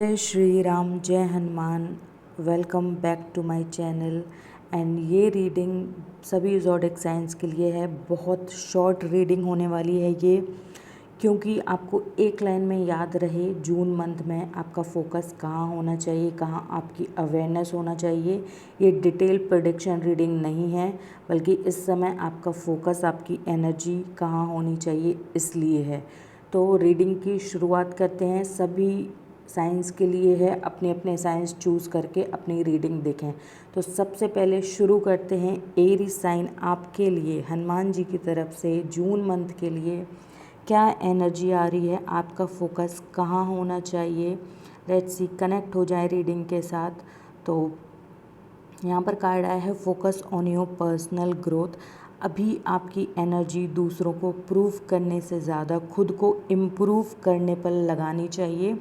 जय श्री राम, जय Hanuman. Welcome back to my channel. And ये रीडिंग सभी ज़ोडिक साइंस के लिए है। बहुत शॉर्ट रीडिंग होने वाली है ये, क्योंकि आपको एक लाइन में याद रहे जून मंथ में आपका फोकस कहाँ होना चाहिए, कहाँ आपकी अवेयरनेस होना चाहिए। ये डिटेल प्रेडिक्शन रीडिंग नहीं है, बल्कि इस समय आपका फोकस, आपकी एनर्जी कहाँ होनी चाहिए, इसलिए है। तो रीडिंग की शुरुआत करते हैं। सभी साइंस के लिए है, अपने अपने साइंस चूज़ करके अपनी रीडिंग देखें। तो सबसे पहले शुरू करते हैं। एरी साइन आपके लिए हनुमान जी की तरफ से जून मंथ के लिए क्या एनर्जी आ रही है, आपका फोकस कहाँ होना चाहिए। लेट्स सी, कनेक्ट हो जाए रीडिंग के साथ। तो यहाँ पर कार्ड आया है focus on your personal growth. अभी आपकी एनर्जी दूसरों को प्रूव करने से ज़्यादा खुद को इम्प्रूव करने पर लगानी चाहिए।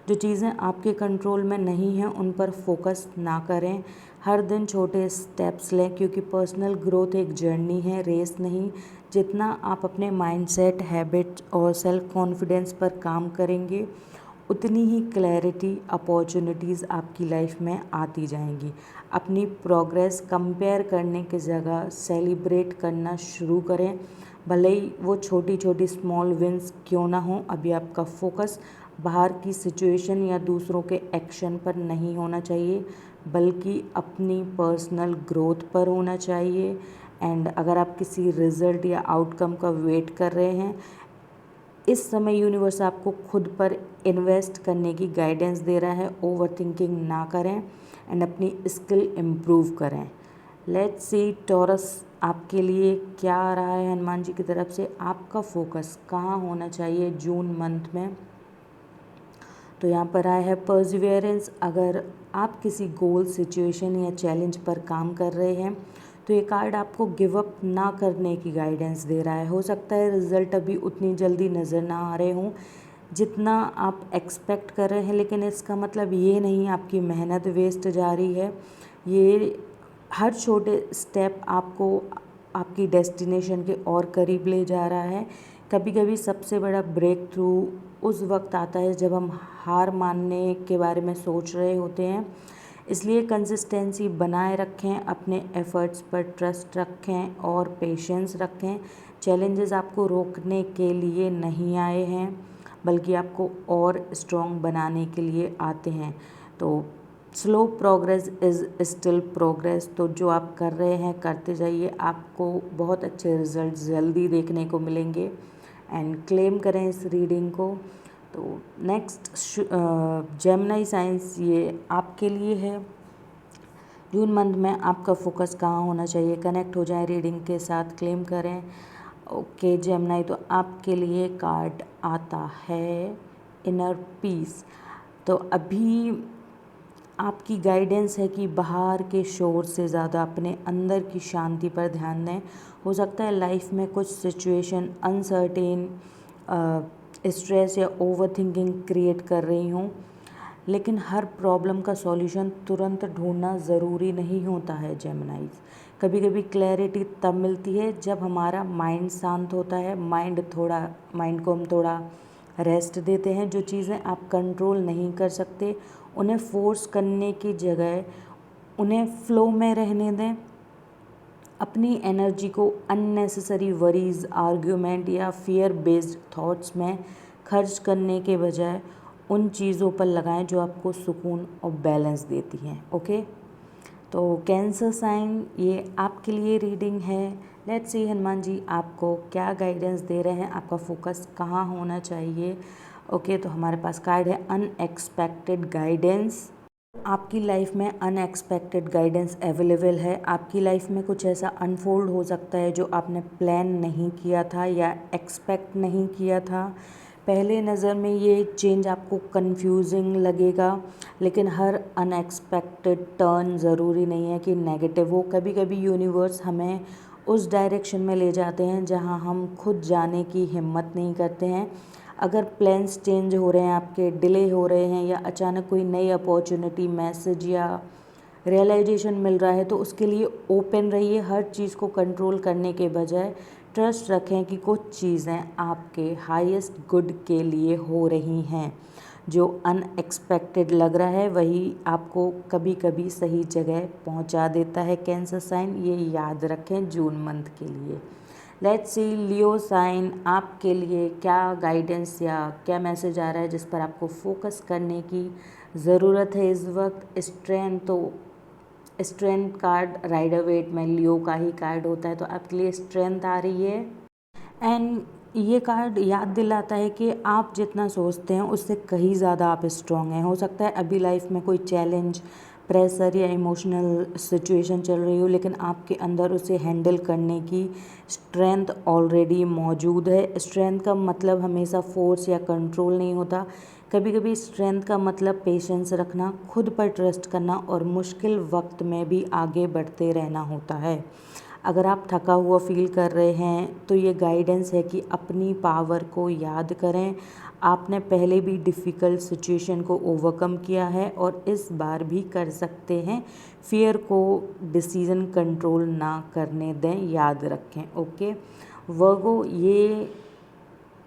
जो चीज़ें आपके कंट्रोल में नहीं हैं उन पर फोकस ना करें। हर दिन छोटे स्टेप्स लें, क्योंकि पर्सनल ग्रोथ एक जर्नी है, रेस नहीं। जितना आप अपने माइंडसेट, हैबिट और सेल्फ कॉन्फिडेंस पर काम करेंगे, उतनी ही क्लैरिटी, अपॉर्चुनिटीज़ आपकी लाइफ में आती जाएंगी। अपनी प्रोग्रेस कंपेयर करने की जगह सेलिब्रेट करना शुरू करें, भले ही वो छोटी छोटी स्मॉल विंस क्यों ना हो। अभी आपका फोकस बाहर की सिचुएशन या दूसरों के एक्शन पर नहीं होना चाहिए, बल्कि अपनी पर्सनल ग्रोथ पर होना चाहिए। एंड अगर आप किसी रिज़ल्ट या आउटकम का वेट कर रहे हैं, इस समय यूनिवर्स आपको खुद पर इन्वेस्ट करने की गाइडेंस दे रहा है। ओवर थिंकिंग ना करें एंड अपनी स्किल इम्प्रूव करें। लेट्स सी टॉरस आपके लिए क्या आ रहा है हनुमान जी की तरफ से। आपका फोकस कहाँ होना चाहिए जून मंथ में। तो यहाँ पर आया है परसिवियरेंस। अगर आप किसी गोल, सिचुएशन या चैलेंज पर काम कर रहे हैं, तो ये कार्ड आपको गिव अप ना करने की गाइडेंस दे रहा है। हो सकता है रिजल्ट अभी उतनी जल्दी नज़र ना आ रहे हों जितना आप एक्सपेक्ट कर रहे हैं, लेकिन इसका मतलब ये नहीं आपकी मेहनत वेस्ट जा रही है। ये हर छोटे स्टेप आपको आपकी डेस्टिनेशन के और करीब ले जा रहा है। कभी कभी सबसे बड़ा ब्रेक थ्रू उस वक्त आता है जब हम हार मानने के बारे में सोच रहे होते हैं। इसलिए कंसिस्टेंसी बनाए रखें, अपने एफर्ट्स पर ट्रस्ट रखें और पेशेंस रखें। चैलेंजेस आपको रोकने के लिए नहीं आए हैं, बल्कि आपको और स्ट्रॉन्ग बनाने के लिए आते हैं। तो slow progress is still progress. तो जो आप कर रहे हैं करते जाइए, आपको बहुत अच्छे रिजल्ट जल्दी देखने को मिलेंगे। एंड क्लेम करें इस रीडिंग को। तो नेक्स्ट जेमिनी साइंस, ये आपके लिए है। जून मंथ में आपका फोकस कहाँ होना चाहिए, कनेक्ट हो जाए रीडिंग के साथ, क्लेम करें। ओके जेमिनी, तो आपके लिए कार्ड आता है इनर पीस। तो अभी आपकी गाइडेंस है कि बाहर के शोर से ज़्यादा अपने अंदर की शांति पर ध्यान दें। हो सकता है लाइफ में कुछ सिचुएशन अनसर्टेन, स्ट्रेस या ओवर थिंकिंग क्रिएट कर रही हूँ, लेकिन हर प्रॉब्लम का सॉल्यूशन तुरंत ढूंढना ज़रूरी नहीं होता है जेमिनाइज। कभी कभी क्लैरिटी तब मिलती है जब हमारा माइंड शांत होता है। माइंड को हम थोड़ा रेस्ट देते हैं। जो चीज़ें आप कंट्रोल नहीं कर सकते, उन्हें फोर्स करने की जगह उन्हें फ्लो में रहने दें। अपनी एनर्जी को अननेसेसरी वरीज, आर्ग्यूमेंट या फियर बेस्ड थॉट्स में खर्च करने के बजाय उन चीज़ों पर लगाएं जो आपको सुकून और बैलेंस देती हैं। ओके, तो कैंसर साइन, ये आपके लिए रीडिंग है। लेट्स सी हनुमान जी आपको क्या गाइडेंस दे रहे हैं, आपका फोकस कहाँ होना चाहिए। ओके, तो हमारे पास कार्ड है अनएक्सपेक्टेड गाइडेंस। आपकी लाइफ में अनएक्सपेक्टेड गाइडेंस अवेलेबल है। आपकी लाइफ में कुछ ऐसा अनफोल्ड हो सकता है जो आपने प्लान नहीं किया था या एक्सपेक्ट नहीं किया था। पहले नज़र में ये चेंज आपको कंफ्यूजिंग लगेगा, लेकिन हर अनएक्सपेक्टेड टर्न ज़रूरी नहीं है कि नेगेटिव हो। कभी कभी यूनिवर्स हमें उस डायरेक्शन में ले जाते हैं जहां हम खुद जाने की हिम्मत नहीं करते हैं। अगर प्लान्स चेंज हो रहे हैं, आपके डिले हो रहे हैं, या अचानक कोई नई अपॉर्चुनिटी, मैसेज या रियलाइजेशन मिल रहा है, तो उसके लिए ओपन रहिए। हर चीज़ को कंट्रोल करने के बजाय ट्रस्ट रखें कि कुछ चीज़ें आपके हाईएस्ट गुड के लिए हो रही हैं। जो अनएक्सपेक्टेड लग रहा है वही आपको कभी कभी सही जगह पहुंचा देता है कैंसर साइन, ये याद रखें जून मंथ के लिए। लेट्स सी लियो साइन, आपके लिए क्या गाइडेंस या क्या मैसेज आ रहा है जिस पर आपको फोकस करने की ज़रूरत है इस वक्त। स्ट्रेंथ, तो स्ट्रेंथ कार्ड राइडर वेट में लियो का ही कार्ड होता है, तो आपके लिए स्ट्रेंथ आ रही है। एंड ये कार्ड याद दिलाता है कि आप जितना सोचते हैं उससे कहीं ज़्यादा आप स्ट्रांग हैं। हो सकता है अभी लाइफ में कोई चैलेंज, प्रेशर या इमोशनल सिचुएशन चल रही हो, लेकिन आपके अंदर उसे हैंडल करने की स्ट्रेंथ ऑलरेडी मौजूद है। स्ट्रेंथ का मतलब हमेशा फोर्स या कंट्रोल नहीं होता। कभी कभी स्ट्रेंथ का मतलब पेशेंस रखना, खुद पर ट्रस्ट करना और मुश्किल वक्त में भी आगे बढ़ते रहना होता है। अगर आप थका हुआ फील कर रहे हैं तो ये गाइडेंस है कि अपनी पावर को याद करें। आपने पहले भी डिफ़िकल्ट सिचुएशन को ओवरकम किया है और इस बार भी कर सकते हैं। फियर को डिसीज़न कंट्रोल ना करने दें, याद रखें। ओके वर्गो, ये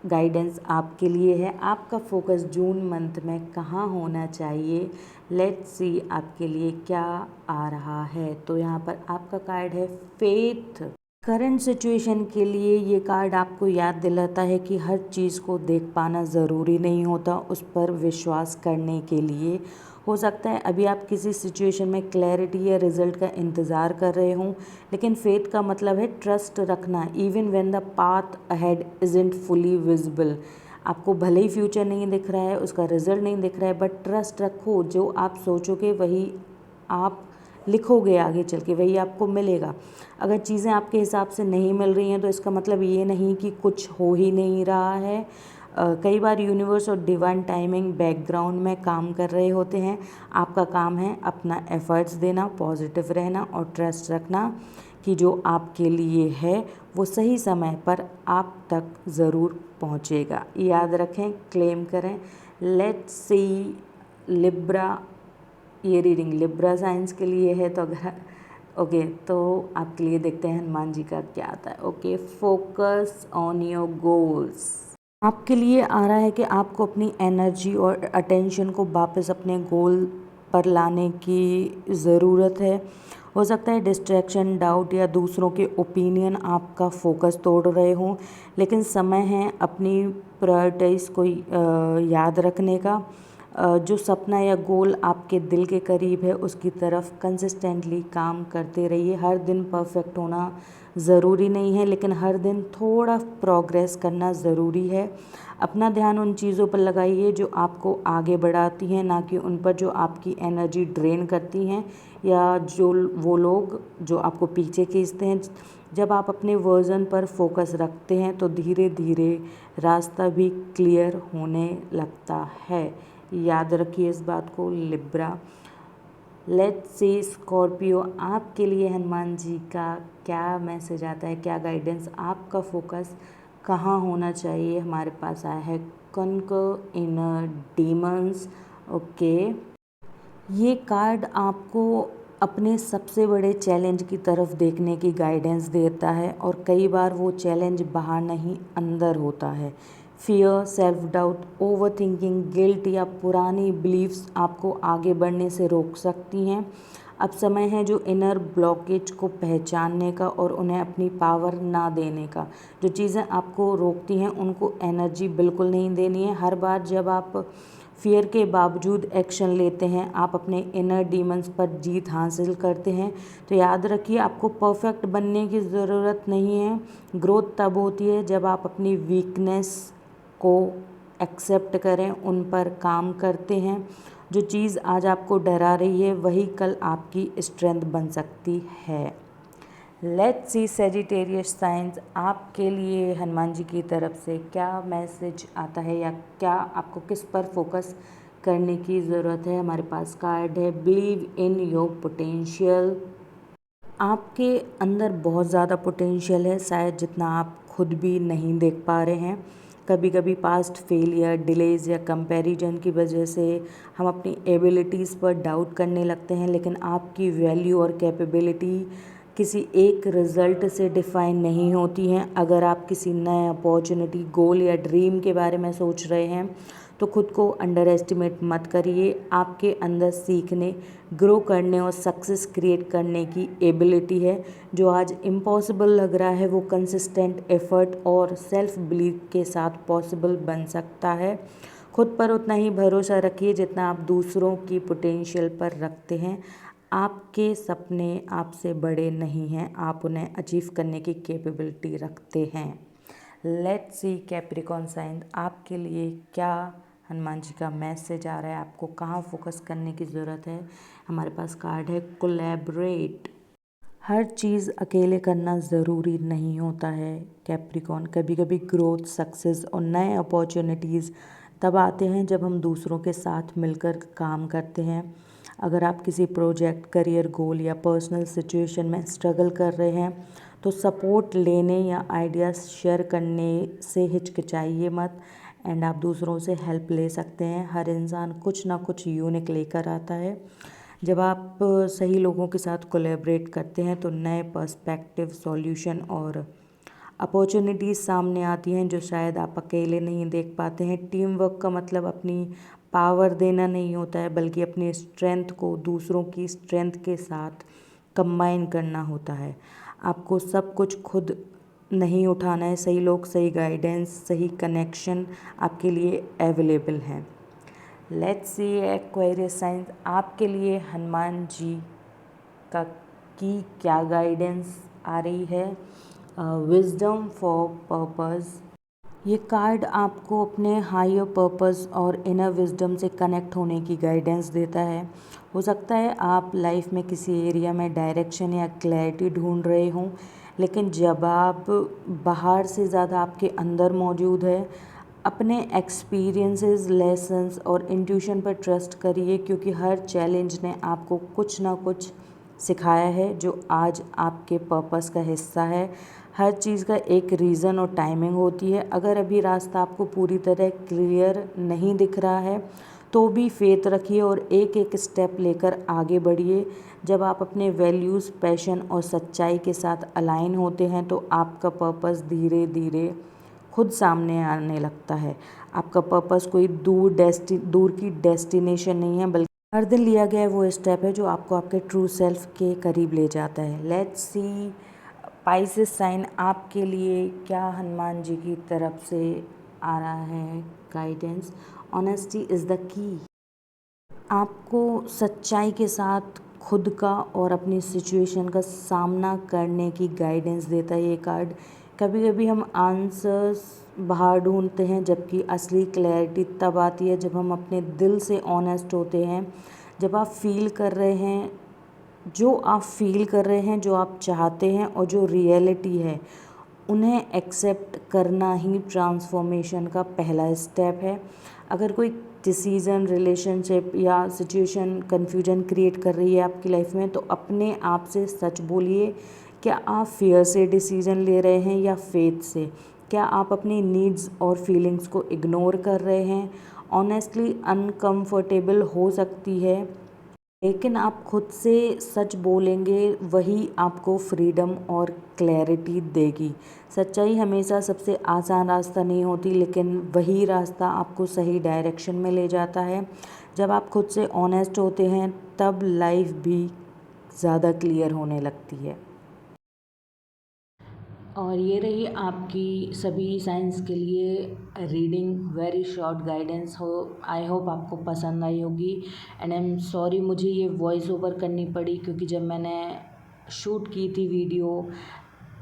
गाइडेंस आपके लिए है। आपका फोकस जून मंथ में कहाँ होना चाहिए, लेट्स सी आपके लिए क्या आ रहा है। तो यहाँ पर आपका कार्ड है फेथ। करंट सिचुएशन के लिए ये कार्ड आपको याद दिलाता है कि हर चीज़ को देख पाना ज़रूरी नहीं होता, उस पर विश्वास करने के लिए। हो सकता है अभी आप किसी सिचुएशन में क्लैरिटी या रिजल्ट का इंतज़ार कर रहे हों, लेकिन फेथ का मतलब है ट्रस्ट रखना, even when the path ahead isn't fully visible. आपको भले ही फ्यूचर नहीं दिख रहा है, उसका रिजल्ट नहीं दिख रहा है, बट ट्रस्ट रखो, जो आप सोचोगे वही आप लिखोगे आगे चल के, वही आपको मिलेगा। अगर चीज़ें आपके हिसाब से नहीं मिल रही हैं तो इसका मतलब ये नहीं कि कुछ हो ही नहीं रहा है। कई बार यूनिवर्स और डिवाइन टाइमिंग बैकग्राउंड में काम कर रहे होते हैं। आपका काम है अपना एफर्ट्स देना, पॉजिटिव रहना और ट्रस्ट रखना कि जो आपके लिए है वो सही समय पर आप तक ज़रूर पहुंचेगा। याद रखें, क्लेम करें। लेट्स सी लिब्रा, ये रीडिंग लिब्रा साइंस के लिए है, तो अगर ओके तो आपके लिए देखते हैं हनुमान जी का क्या आता है। Okay, focus on your goals. आपके लिए आ रहा है कि आपको अपनी एनर्जी और अटेंशन को वापस अपने गोल पर लाने की ज़रूरत है। हो सकता है डिस्ट्रैक्शन, डाउट या दूसरों के ओपिनियन आपका फोकस तोड़ रहे हों, लेकिन समय है अपनी प्रायोरिटीज़ को याद रखने का। जो सपना या गोल आपके दिल के करीब है उसकी तरफ कंसिस्टेंटली काम करते रहिए। हर दिन परफेक्ट होना ज़रूरी नहीं है, लेकिन हर दिन थोड़ा प्रोग्रेस करना ज़रूरी है। अपना ध्यान उन चीज़ों पर लगाइए जो आपको आगे बढ़ाती हैं, ना कि उन पर जो आपकी एनर्जी ड्रेन करती हैं या जो वो लोग जो आपको पीछे खींचते हैं। जब आप अपने वर्जन पर फोकस रखते हैं तो धीरे धीरे रास्ता भी क्लियर होने लगता है। याद रखिए इस बात को लिब्रा। लेट्स सी स्कॉर्पियो, आपके लिए हनुमान जी का क्या मैसेज आता है, क्या गाइडेंस, आपका फोकस कहाँ होना चाहिए। हमारे पास आया है कॉन्कर इनर डीमंस। ओके, ये कार्ड आपको अपने सबसे बड़े चैलेंज की तरफ देखने की गाइडेंस देता है और कई बार वो चैलेंज बाहर नहीं अंदर होता है। Fear, self doubt, over thinking, guilt या पुरानी बिलीव्स आपको आगे बढ़ने से रोक सकती हैं। अब समय है जो इनर ब्लॉकेज को पहचानने का और उन्हें अपनी पावर ना देने का। जो चीज़ें आपको रोकती हैं उनको एनर्जी बिल्कुल नहीं देनी है। हर बार जब आप फियर के बावजूद एक्शन लेते हैं, आप अपने इनर डीमंस पर जीत हासिल करते हैं। तो याद रखिए, आपको परफेक्ट बनने की ज़रूरत नहीं है। ग्रोथ तब होती है जब आप अपनी वीकनेस को एक्सेप्ट करें, उन पर काम करते हैं। जो चीज़ आज आपको डरा रही है वही कल आपकी स्ट्रेंथ बन सकती है। लेट्स सी सेजिटेरियस साइंस, आपके लिए हनुमान जी की तरफ से क्या मैसेज आता है या क्या आपको किस पर फोकस करने की ज़रूरत है। हमारे पास कार्ड है बिलीव इन योर पोटेंशियल। आपके अंदर बहुत ज़्यादा पोटेंशियल है, शायद जितना आप खुद भी नहीं देख पा रहे हैं। कभी कभी पास्ट फेलियर, डिलेज या कंपैरिजन की वजह से हम अपनी एबिलिटीज़ पर डाउट करने लगते हैं, लेकिन आपकी वैल्यू और कैपेबिलिटी किसी एक रिज़ल्ट से डिफ़ाइन नहीं होती हैं। अगर आप किसी नए अपॉर्चुनिटी, गोल या ड्रीम के बारे में सोच रहे हैं तो खुद को अंडर एस्टिमेट मत करिए। आपके अंदर सीखने, ग्रो करने और सक्सेस क्रिएट करने की एबिलिटी है। जो आज इम्पॉसिबल लग रहा है वो कंसिस्टेंट एफर्ट और सेल्फ बिलीव के साथ पॉसिबल बन सकता है। खुद पर उतना ही भरोसा रखिए जितना आप दूसरों की पोटेंशियल पर रखते हैं। आपके सपने आपसे बड़े नहीं हैं, आप उन्हें अचीव करने की कैपेबिलिटी रखते हैं। लेट्स सी कैप्रिकॉर्न साइन, आपके लिए क्या हनुमान जी का मैसेज आ रहा है, आपको कहाँ फोकस करने की ज़रूरत है। हमारे पास कार्ड है कोलैबोरेट। हर चीज़ अकेले करना ज़रूरी नहीं होता है कैप्रिकॉर्न। कभी कभी ग्रोथ, सक्सेस और नए अपॉर्चुनिटीज़ तब आते हैं जब हम दूसरों के साथ मिलकर काम करते हैं। अगर आप किसी प्रोजेक्ट, करियर गोल या पर्सनल सिचुएशन में स्ट्रगल कर रहे हैं तो सपोर्ट लेने या आइडियाज़ शेयर करने से हिचकिचाइए मत। एंड आप दूसरों से हेल्प ले सकते हैं। हर इंसान कुछ ना कुछ यूनिक लेकर आता है। जब आप सही लोगों के साथ कोलैबोरेट करते हैं तो नए पर्सपेक्टिव, सॉल्यूशन और अपॉर्चुनिटीज़ सामने आती हैं जो शायद आप अकेले नहीं देख पाते हैं। टीम वर्क का मतलब अपनी पावर देना नहीं होता है, बल्कि अपनी स्ट्रेंथ को दूसरों की स्ट्रेंथ के साथ कंबाइन करना होता है। आपको सब कुछ खुद नहीं उठाना है। सही लोग, सही गाइडेंस, सही कनेक्शन आपके लिए अवेलेबल हैं। लेट्स सी एक्वेरियस साइन, आपके लिए हनुमान जी का की क्या गाइडेंस आ रही है। विजडम फॉर पर्पस, ये कार्ड आपको अपने हायर पर्पस और इनर विजडम से कनेक्ट होने की गाइडेंस देता है। हो सकता है आप लाइफ में किसी एरिया में डायरेक्शन या क्लैरिटी ढूंढ रहे हों, लेकिन जब आप बाहर से ज़्यादा आपके अंदर मौजूद है। अपने एक्सपीरियंसेस, लेसन्स और इंट्यूशन पर ट्रस्ट करिए, क्योंकि हर चैलेंज ने आपको कुछ ना कुछ सिखाया है जो आज आपके पर्पस का हिस्सा है। हर चीज़ का एक रीज़न और टाइमिंग होती है। अगर अभी रास्ता आपको पूरी तरह क्लियर नहीं दिख रहा है तो भी फेथ रखिए और एक एक स्टेप लेकर आगे बढ़िए। जब आप अपने वैल्यूज़, पैशन और सच्चाई के साथ अलाइन होते हैं तो आपका पर्पस धीरे धीरे खुद सामने आने लगता है। आपका पर्पस कोई दूर की डेस्टिनेशन नहीं है, बल्कि हर दिन लिया गया वो स्टेप है जो आपको आपके ट्रू सेल्फ के करीब ले जाता है। लेट्स सी पाइसेस साइन, आपके लिए क्या हनुमान जी की तरफ से आ रहा है guidance. Honesty is the key, आपको सच्चाई के साथ खुद का और अपनी सिचुएशन का सामना करने की गाइडेंस देता है ये कार्ड। कभी कभी हम आंसर्स बाहर ढूंढते हैं, जबकि असली क्लैरिटी तब आती है जब हम अपने दिल से ऑनेस्ट होते हैं। जब आप फील कर रहे हैं जो आप फील कर रहे हैं, जो आप चाहते हैं और जो रियलिटी है, उन्हें एक्सेप्ट करना ही ट्रांसफॉर्मेशन का पहला स्टेप है। अगर कोई डिसीज़न, रिलेशनशिप या सिचुएशन कन्फ्यूजन क्रिएट कर रही है आपकी लाइफ में, तो अपने आप से सच बोलिए। क्या आप फियर से डिसीज़न ले रहे हैं या फेथ से? क्या आप अपनी नीड्स और फीलिंग्स को इग्नोर कर रहे हैं? ऑनेस्टली अनकंफर्टेबल हो सकती है, लेकिन आप खुद से सच बोलेंगे वही आपको फ्रीडम और क्लैरिटी देगी। सच्चाई हमेशा सबसे आसान रास्ता नहीं होती, लेकिन वही रास्ता आपको सही डायरेक्शन में ले जाता है। जब आप खुद से ऑनेस्ट होते हैं तब लाइफ भी ज़्यादा क्लियर होने लगती है। और ये रही आपकी सभी साइंस के लिए रीडिंग, वेरी शॉर्ट गाइडेंस हो। आई होप आपको पसंद आई होगी। एंड आई एम सॉरी, मुझे ये वॉइस ओवर करनी पड़ी क्योंकि जब मैंने शूट की थी वीडियो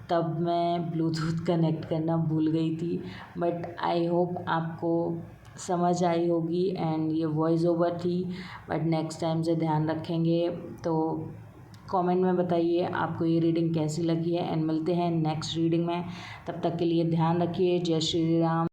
तब मैं ब्लूटूथ कनेक्ट करना भूल गई थी। बट आई होप आपको समझ आई होगी। एंड ये वॉइस ओवर थी, बट नेक्स्ट टाइम से ध्यान रखेंगे। तो कमेंट में बताइए आपको ये रीडिंग कैसी लगी है। एंड मिलते हैं नेक्स्ट रीडिंग में, तब तक के लिए ध्यान रखिए। जय श्री राम।